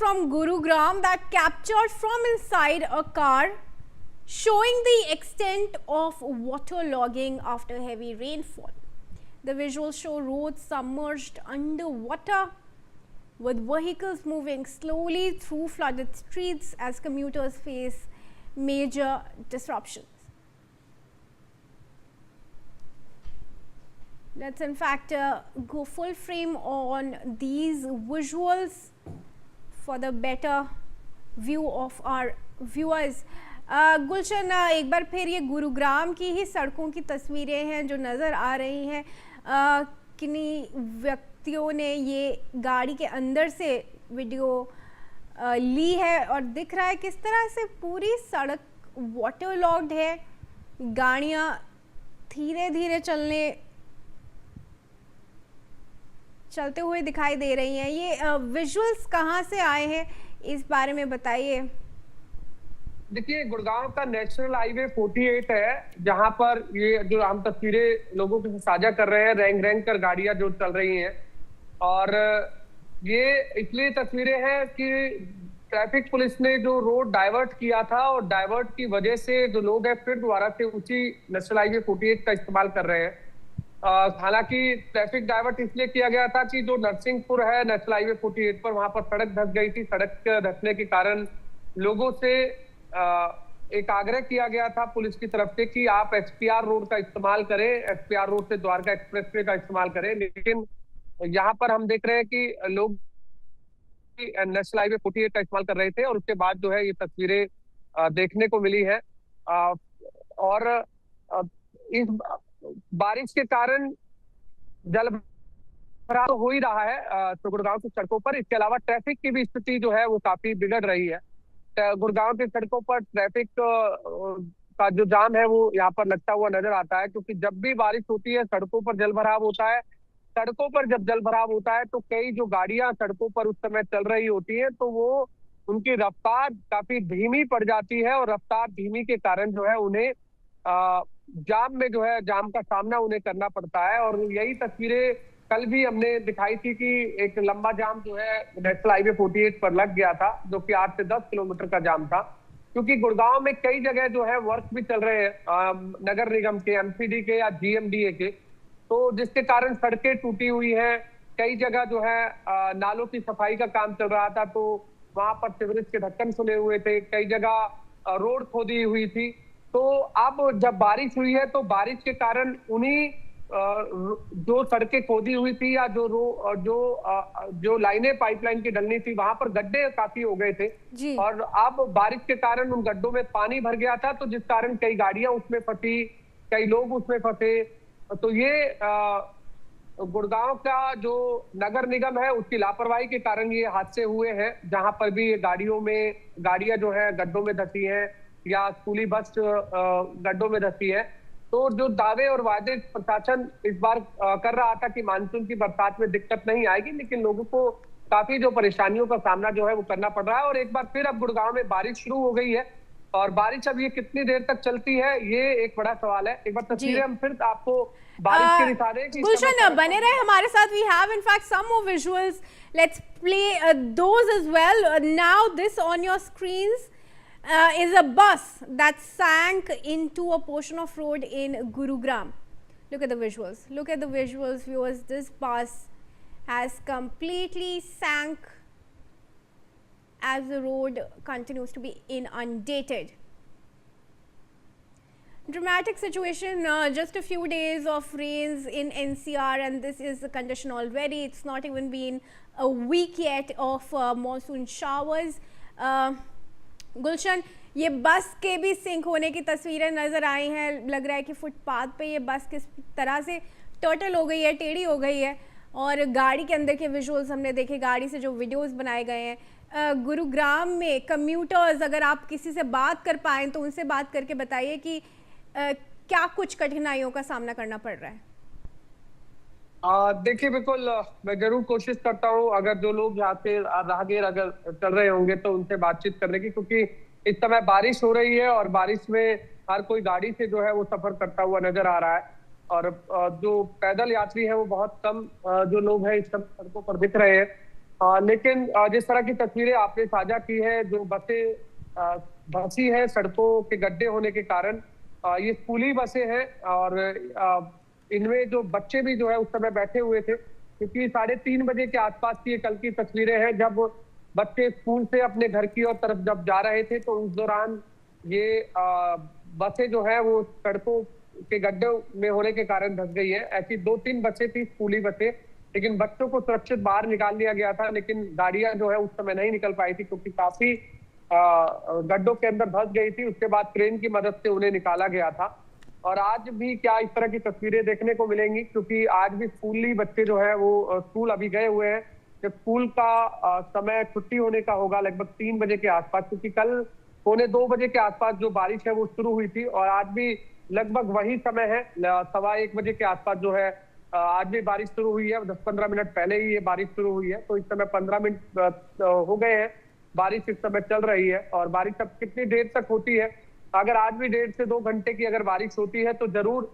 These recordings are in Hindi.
from Gurugram that captured from inside a car, showing the extent of waterlogging after heavy rainfall. The visuals show roads submerged under water, with vehicles moving slowly through flooded streets as commuters face major disruptions. Let's in fact go full frame on these visuals for the better view of our viewers. गुलशन, एक बार फिर ये गुरुग्राम की ही सड़कों की तस्वीरें हैं जो नज़र आ रही हैं। किन्हीं व्यक्तियों ने ये गाड़ी के अंदर से वीडियो ली है और दिख रहा है किस तरह से पूरी सड़क वाटरलॉग्ड है। गाड़ियाँ धीरे धीरे चलते हुए दिखाई दे रही हैं। ये विजुअल्स कहाँ से आए हैं, इस बारे में बताइए। देखिए, गुड़गांव का नेशनल हाईवे 48 है, जहां पर ये जो हम तस्वीरें लोगों के साथ साझा कर रहे हैं, रैंक कर गाड़ियां जो चल रही हैं। और ये इसलिए तस्वीरें हैं कि ट्रैफिक पुलिस ने जो रोड डाइवर्ट किया था और डाइवर्ट की वजह से जो लोग हैं फिर दोबारा से उसी नेशनल हाईवे 48 का इस्तेमाल कर रहे हैं। हालांकि ट्रैफिक डाइवर्ट इसलिए किया गया था कि जो नरसिंहपुर है नेशनल हाईवे 48 पर, वहां पर सड़क धंस गई थी। सड़क धंसने के कारण लोगों से एक आग्रह किया गया था पुलिस की तरफ से कि आप एसपीआर रोड का इस्तेमाल करें, एसपीआर रोड से द्वारका एक्सप्रेसवे का इस्तेमाल करें। लेकिन यहाँ पर हम देख रहे हैं कि लोग नेशनल हाईवे 48 का इस्तेमाल कर रहे थे और उसके बाद जो है ये तस्वीरें देखने को मिली है। और इस बारिश के कारण जल भराव तो हो ही रहा है तो गुड़गांव की सड़कों पर। इसके अलावा ट्रैफिक की भी स्थिति जो है वो काफी बिगड़ रही है। गुड़गांव की सड़कों पर ट्रैफिक का जो जाम है वो यहाँ पर लगता हुआ नजर आता है, क्योंकि जब भी बारिश होती है सड़कों पर जल भराव होता है। सड़कों पर जब जल भराव होता है तो कई जो गाड़ियां सड़कों पर उस समय चल रही होती हैं तो वो उनकी रफ्तार काफी धीमी पड़ जाती है और रफ्तार धीमी के कारण जो है उन्हें जाम में जो है जाम का सामना उन्हें करना पड़ता है। और यही तस्वीरें कल भी हमने दिखाई थी कि एक लंबा जाम जो है नेशनल हाईवे 48 पर लग गया था, जो कि 8 से 10 किलोमीटर का जाम था। क्योंकि गुड़गांव में कई जगह जो है वर्क भी चल रहे हैं नगर निगम के, एमसीडी के या जीएमडीए के, तो जिसके कारण सड़कें टूटी हुई हैं। कई जगह जो है नालों की सफाई का काम चल रहा था तो वहां पर सीवरेज के ढक्कन खुले हुए थे। कई जगह रोड खोदी हुई थी। तो अब जब बारिश हुई है तो बारिश के कारण उन्हीं जो सड़कें खोदी हुई थी या जो लाइनें पाइपलाइन की डलनी थी वहां पर गड्ढे काफी हो गए थे। और अब बारिश के कारण उन गड्ढों में पानी भर गया था, तो जिस कारण कई गाड़ियां उसमें फंसी, कई लोग उसमें फंसे। तो ये गुड़गांव का जो नगर निगम है उसकी लापरवाही के कारण ये हादसे हुए हैं, जहां पर भी गाड़ियां जो है गड्ढों में धंसी हैं या स्कूली बस गड्ढों में धंसी है। तो जो दावे और वादे प्रशासन इस बार कर रहा था कि मानसून की बरसात में दिक्कत नहीं आएगी, लेकिन लोगों को काफी जो परेशानियों का सामना जो है वो करना पड़ रहा है। और एक बार फिर अब गुड़गांव में बारिश शुरू हो गई है और बारिश अब ये कितनी देर तक चलती है ये एक बड़ा सवाल है। एक बार तस्वीरें हम फिर आपको बारिश के दिखा रहे हैं। गुलशन, बने रहे हमारे साथ। We have in fact some more visuals, let's play those as well. Now this on your screens is a bus that sank into a portion of road in Gurugram. Look at the visuals. Look at the visuals, viewers. This bus has completely sank as the road continues to be inundated. Dramatic situation. Just a few days of rains in NCR and this is the condition already. It's not even been a week yet of monsoon showers. गुलशन, ये बस के भी सिंक होने की तस्वीरें नज़र आई हैं। लग रहा है कि फुटपाथ पे ये बस किस तरह से टर्टल हो गई है, टेढ़ी हो गई है। और गाड़ी के अंदर के विजुअल्स हमने देखे, गाड़ी से जो वीडियोस बनाए गए हैं। गुरुग्राम में कम्यूटर्स, अगर आप किसी से बात कर पाएँ तो उनसे बात करके बताइए कि क्या कुछ कठिनाइयों का सामना करना पड़ रहा है। देखिए, बिल्कुल मैं जरूर कोशिश करता हूँ अगर जो लोग यहाँ से राहगीर अगर चल रहे होंगे तो उनसे बातचीत करने की, क्योंकि इस समय बारिश हो रही है और बारिश में हर कोई गाड़ी से जो है वो सफर करता हुआ नजर आ रहा है। और जो पैदल यात्री है वो बहुत कम जो लोग हैं इस समय सड़कों पर दिख रहे हैं। लेकिन जिस तरह की तस्वीरें आपने साझा की है, जो बसें धंसी है सड़कों के गड्ढे होने के कारण, ये स्कूली बसें हैं और इनमें जो बच्चे भी जो है उस समय बैठे हुए थे, क्योंकि 3:30 बजे के आसपास की ये कल की तस्वीरें हैं, जब बच्चे स्कूल से अपने घर की ओर तरफ जब जा रहे थे, तो उस दौरान ये बसें जो है वो सड़कों के गड्ढों में होने के कारण धंस गई है। ऐसी 2-3 बसें थी, स्कूली बसें, लेकिन बच्चों को सुरक्षित बाहर निकाल लिया गया था, लेकिन गाड़ियां जो है उस समय नहीं निकल पाई थी, क्योंकि काफी गड्ढों के अंदर धंस गई थी। उसके बाद क्रेन की मदद से उन्हें निकाला गया था। और आज भी क्या इस तरह की तस्वीरें देखने को मिलेंगी, क्योंकि आज भी स्कूली बच्चे जो है वो स्कूल अभी गए हुए हैं। जब स्कूल का समय छुट्टी होने का होगा लगभग 3 बजे के आसपास, क्योंकि कल 1:45 के आसपास जो बारिश है वो शुरू हुई थी, और आज भी लगभग वही समय है, 1:15 बजे के आसपास जो है आज भी बारिश शुरू हुई है। 10-15 मिनट पहले ही ये बारिश शुरू हुई है, तो इस समय 15 मिनट हो गए हैं, बारिश इस समय चल रही है। और बारिश अब कितनी देर तक होती है, अगर आज भी 1.5 से 2 घंटे की अगर बारिश होती है, तो जरूर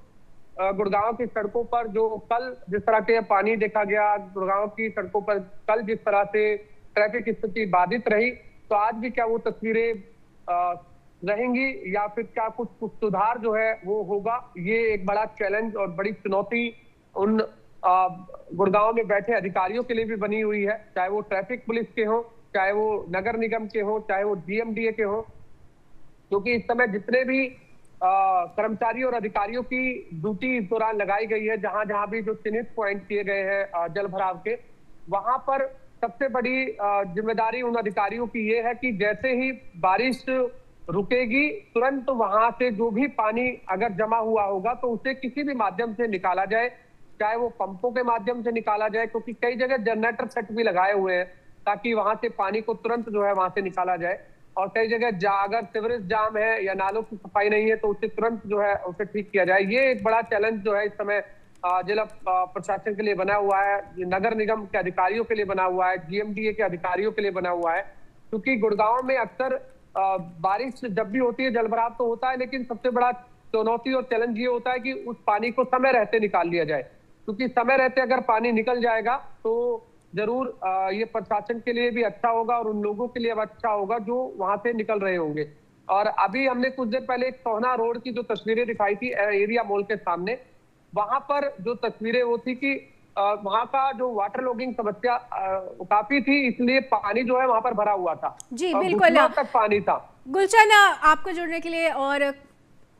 गुड़गांव की सड़कों पर जो कल जिस तरह के पानी देखा गया, गुड़गांव की सड़कों पर कल जिस तरह से ट्रैफिक स्थिति बाधित रही, तो आज भी क्या वो तस्वीरें रहेंगी, या फिर क्या कुछ कुछ सुधार जो है वो होगा, ये एक बड़ा चैलेंज और बड़ी चुनौती उन गुड़गांव में बैठे अधिकारियों के लिए भी बनी हुई है, चाहे वो ट्रैफिक पुलिस के हो, चाहे वो नगर निगम के हो, चाहे वो जीएमडीए के हो, क्योंकि इस समय जितने भी कर्मचारियों और अधिकारियों की ड्यूटी इस दौरान लगाई गई है, जहां जहां भी जो चिन्हित पॉइंट किए गए हैं जल भराव के, वहां पर सबसे बड़ी जिम्मेदारी उन अधिकारियों की ये है कि जैसे ही बारिश रुकेगी, तुरंत वहां से जो भी पानी अगर जमा हुआ होगा तो उसे किसी भी माध्यम से निकाला जाए, चाहे वो पंपों के माध्यम से निकाला जाए, क्योंकि कई जगह जनरेटर सेट भी लगाए हुए हैं ताकि वहां से पानी को तुरंत जो है वहां से निकाला जाए। और कई जगह अगर सीवरेज जाम है या नालों की सफाई नहीं है, तो उसे तुरंत जो है उसे ठीक किया जाए। ये एक बड़ा चैलेंज जो है इस समय जिला प्रशासन के लिए बना हुआ है, नगर निगम के अधिकारियों के लिए बना हुआ है, जीएमडीए के अधिकारियों के लिए बना हुआ है, क्योंकि गुड़गांव में अक्सर बारिश जब भी होती है जलभराव तो होता है, लेकिन सबसे बड़ा चुनौती और चैलेंज ये होता है कि उस पानी को समय रहते निकाल लिया जाए, क्योंकि समय रहते अगर पानी निकल जाएगा तो जरूर ये प्रशासन के लिए भी अच्छा होगा और उन लोगों के लिए अच्छा होगा जो वहां से निकल रहे होंगे। और अभी हमने कुछ देर पहले सोहना रोड की जो तस्वीरें दिखाई थी एरिया मॉल के सामने, वहां पर जो तस्वीरें वो थी कि वहां का जो वाटर लॉगिंग समस्या काफी थी, इसलिए पानी जो है वहां पर भरा हुआ था, जी बिल्कुल, घुटनों तक पानी था। गुलशन आपको जुड़ने के लिए और